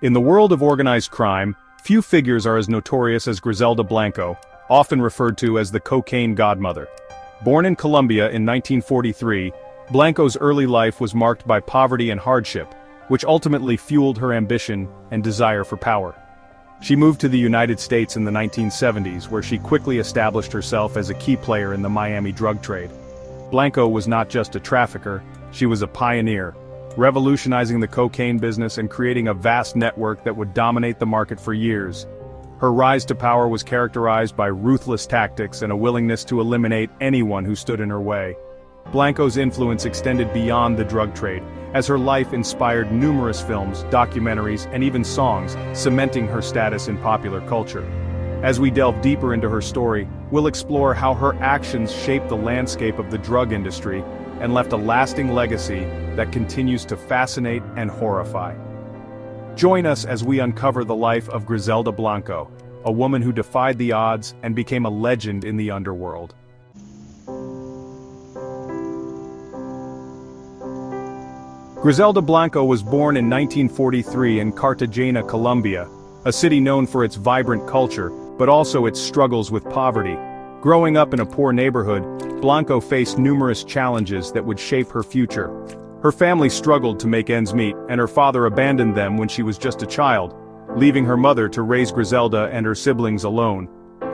In the world of organized crime, few figures are as notorious as Griselda Blanco, often referred to as the cocaine godmother. Born in Colombia in 1943, Blanco's early life was marked by poverty and hardship, which ultimately fueled her ambition and desire for power. She moved to the United States in the 1970s, where she quickly established herself as a key player in the Miami drug trade. Blanco was not just a trafficker, she was a pioneer, revolutionizing the cocaine business and creating a vast network that would dominate the market for years. Her rise to power was characterized by ruthless tactics and a willingness to eliminate anyone who stood in her way. Blanco's influence extended beyond the drug trade, as her life inspired numerous films, documentaries, and even songs, cementing her status in popular culture. As we delve deeper into her story, we'll explore how her actions shaped the landscape of the drug industry and left a lasting legacy that continues to fascinate and horrify. Join us as we uncover the life of Griselda Blanco, a woman who defied the odds and became a legend in the underworld. Griselda Blanco was born in 1943 in Cartagena, Colombia, a city known for its vibrant culture, but also its struggles with poverty. Growing up in a poor neighborhood, Blanco faced numerous challenges that would shape her future. Her family struggled to make ends meet, and her father abandoned them when she was just a child, leaving her mother to raise Griselda and her siblings alone.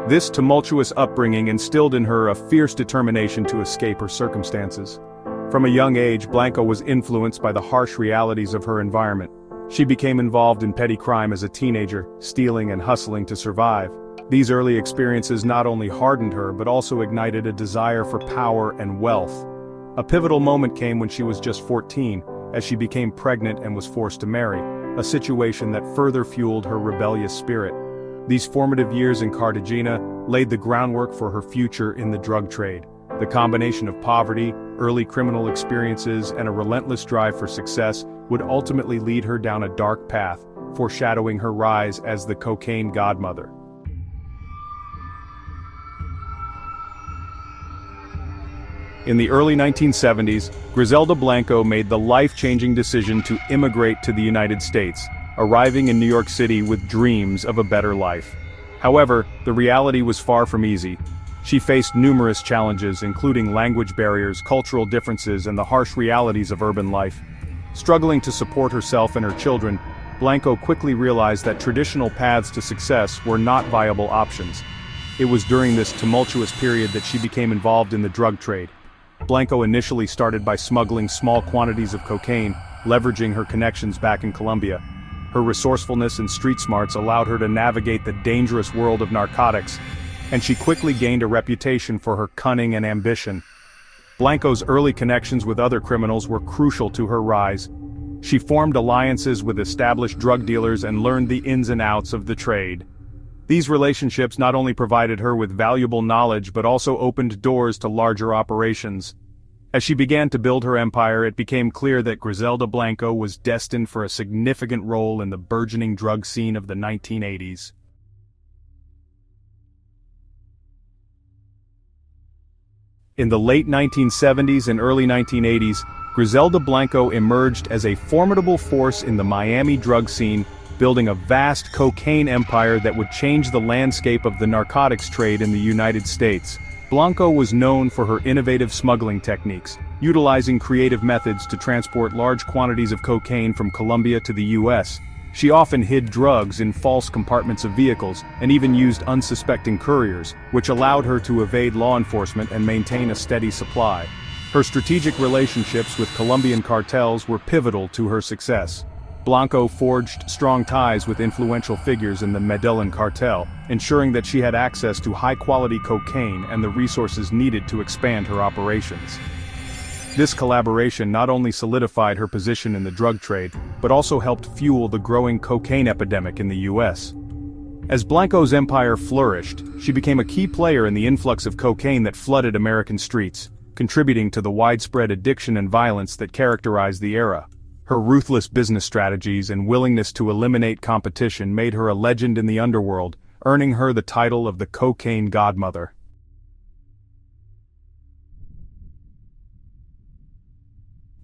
This tumultuous upbringing instilled in her a fierce determination to escape her circumstances. From a young age, Blanco was influenced by the harsh realities of her environment. She became involved in petty crime as a teenager, stealing and hustling to survive. These early experiences not only hardened her but also ignited a desire for power and wealth. A pivotal moment came when she was just 14, as she became pregnant and was forced to marry, a situation that further fueled her rebellious spirit. These formative years in Cartagena laid the groundwork for her future in the drug trade. The combination of poverty, early criminal experiences, and a relentless drive for success would ultimately lead her down a dark path, foreshadowing her rise as the cocaine godmother. In the early 1970s, Griselda Blanco made the life-changing decision to immigrate to the United States, arriving in New York City with dreams of a better life. However, the reality was far from easy. She faced numerous challenges, including language barriers, cultural differences, and the harsh realities of urban life. Struggling to support herself and her children, Blanco quickly realized that traditional paths to success were not viable options. It was during this tumultuous period that she became involved in the drug trade. Blanco initially started by smuggling small quantities of cocaine, leveraging her connections back in Colombia. Her resourcefulness and street smarts allowed her to navigate the dangerous world of narcotics, and she quickly gained a reputation for her cunning and ambition. Blanco's early connections with other criminals were crucial to her rise. She formed alliances with established drug dealers and learned the ins and outs of the trade. These relationships not only provided her with valuable knowledge but also opened doors to larger operations. As she began to build her empire, it became clear that Griselda Blanco was destined for a significant role in the burgeoning drug scene of the 1980s. In the late 1970s and early 1980s, Griselda Blanco emerged as a formidable force in the Miami drug scene, building a vast cocaine empire that would change the landscape of the narcotics trade in the United States. Blanco was known for her innovative smuggling techniques, utilizing creative methods to transport large quantities of cocaine from Colombia to the U.S. She often hid drugs in false compartments of vehicles, and even used unsuspecting couriers, which allowed her to evade law enforcement and maintain a steady supply. Her strategic relationships with Colombian cartels were pivotal to her success. Blanco forged strong ties with influential figures in the Medellin cartel, ensuring that she had access to high-quality cocaine and the resources needed to expand her operations. This collaboration not only solidified her position in the drug trade, but also helped fuel the growing cocaine epidemic in the U.S. As Blanco's empire flourished, she became a key player in the influx of cocaine that flooded American streets, contributing to the widespread addiction and violence that characterized the era. Her ruthless business strategies and willingness to eliminate competition made her a legend in the underworld, earning her the title of the cocaine godmother.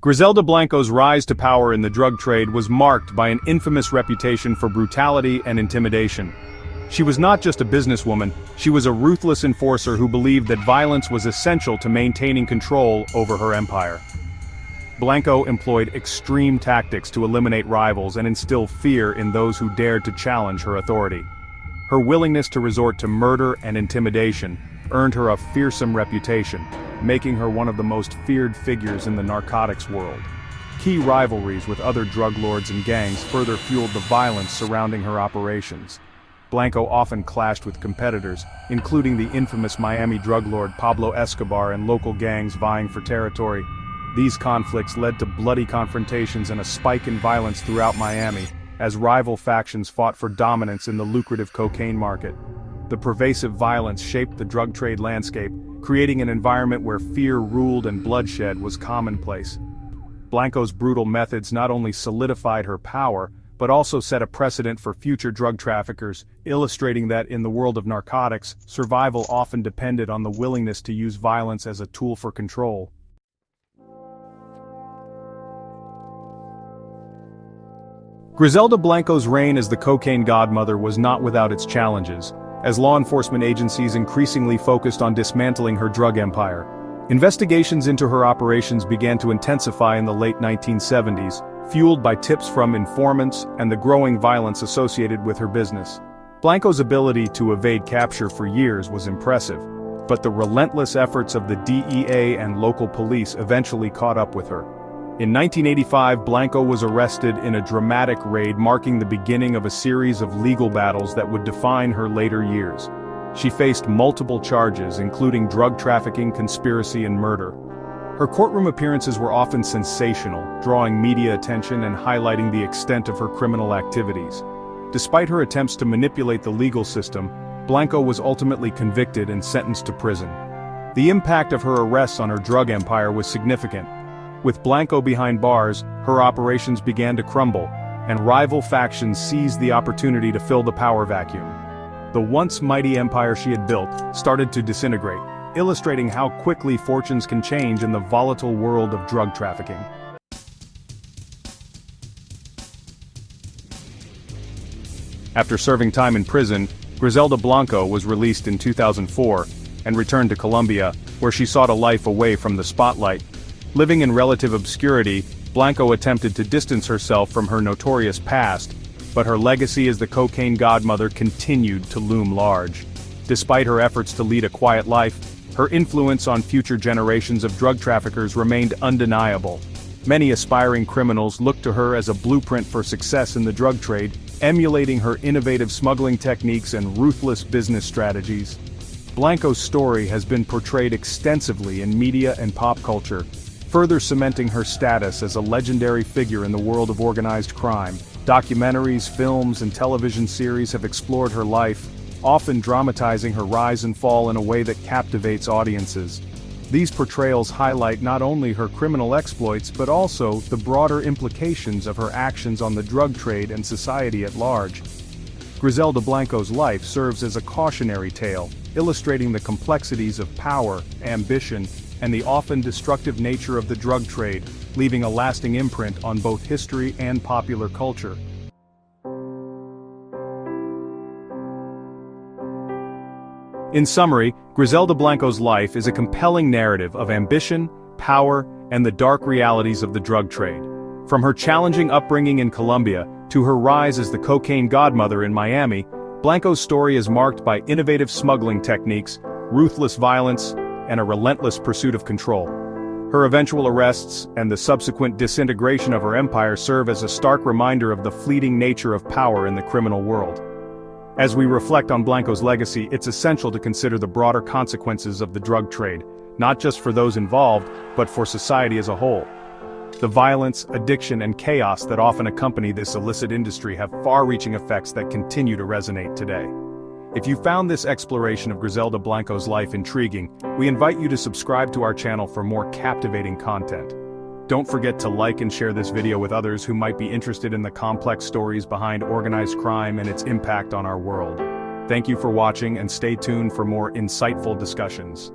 Griselda Blanco's rise to power in the drug trade was marked by an infamous reputation for brutality and intimidation. She was not just a businesswoman, she was a ruthless enforcer who believed that violence was essential to maintaining control over her empire. Blanco employed extreme tactics to eliminate rivals and instill fear in those who dared to challenge her authority. Her willingness to resort to murder and intimidation earned her a fearsome reputation, making her one of the most feared figures in the narcotics world. Key rivalries with other drug lords and gangs further fueled the violence surrounding her operations. Blanco often clashed with competitors, including the infamous Miami drug lord Pablo Escobar and local gangs vying for territory. These conflicts led to bloody confrontations and a spike in violence throughout Miami, as rival factions fought for dominance in the lucrative cocaine market. The pervasive violence shaped the drug trade landscape, creating an environment where fear ruled and bloodshed was commonplace. Blanco's brutal methods not only solidified her power, but also set a precedent for future drug traffickers, illustrating that in the world of narcotics, survival often depended on the willingness to use violence as a tool for control. Griselda Blanco's reign as the cocaine godmother was not without its challenges, as law enforcement agencies increasingly focused on dismantling her drug empire. Investigations into her operations began to intensify in the late 1970s, fueled by tips from informants and the growing violence associated with her business. Blanco's ability to evade capture for years was impressive, but the relentless efforts of the DEA and local police eventually caught up with her. In 1985, Blanco was arrested in a dramatic raid marking the beginning of a series of legal battles that would define her later years. She faced multiple charges, including drug trafficking, conspiracy, and murder. Her courtroom appearances were often sensational, drawing media attention and highlighting the extent of her criminal activities. Despite her attempts to manipulate the legal system, Blanco was ultimately convicted and sentenced to prison. The impact of her arrests on her drug empire was significant. With Blanco behind bars, her operations began to crumble, and rival factions seized the opportunity to fill the power vacuum. The once mighty empire she had built started to disintegrate, illustrating how quickly fortunes can change in the volatile world of drug trafficking. After serving time in prison, Griselda Blanco was released in 2004 and returned to Colombia, where she sought a life away from the spotlight. Living in relative obscurity, Blanco attempted to distance herself from her notorious past, but her legacy as the cocaine godmother continued to loom large. Despite her efforts to lead a quiet life, her influence on future generations of drug traffickers remained undeniable. Many aspiring criminals looked to her as a blueprint for success in the drug trade, emulating her innovative smuggling techniques and ruthless business strategies. Blanco's story has been portrayed extensively in media and pop culture, further cementing her status as a legendary figure in the world of organized crime. Documentaries, films, and television series have explored her life, often dramatizing her rise and fall in a way that captivates audiences. These portrayals highlight not only her criminal exploits but also the broader implications of her actions on the drug trade and society at large. Griselda Blanco's life serves as a cautionary tale, illustrating the complexities of power, ambition, and the often destructive nature of the drug trade, leaving a lasting imprint on both history and popular culture. In summary, Griselda Blanco's life is a compelling narrative of ambition, power, and the dark realities of the drug trade. From her challenging upbringing in Colombia to her rise as the cocaine godmother in Miami, Blanco's story is marked by innovative smuggling techniques, ruthless violence, and a relentless pursuit of control. Her eventual arrests and the subsequent disintegration of her empire serve as a stark reminder of the fleeting nature of power in the criminal world. As we reflect on Blanco's legacy, it's essential to consider the broader consequences of the drug trade, not just for those involved, but for society as a whole. The violence, addiction, and chaos that often accompany this illicit industry have far-reaching effects that continue to resonate today. If you found this exploration of Griselda Blanco's life intriguing, we invite you to subscribe to our channel for more captivating content. Don't forget to like and share this video with others who might be interested in the complex stories behind organized crime and its impact on our world. Thank you for watching and stay tuned for more insightful discussions.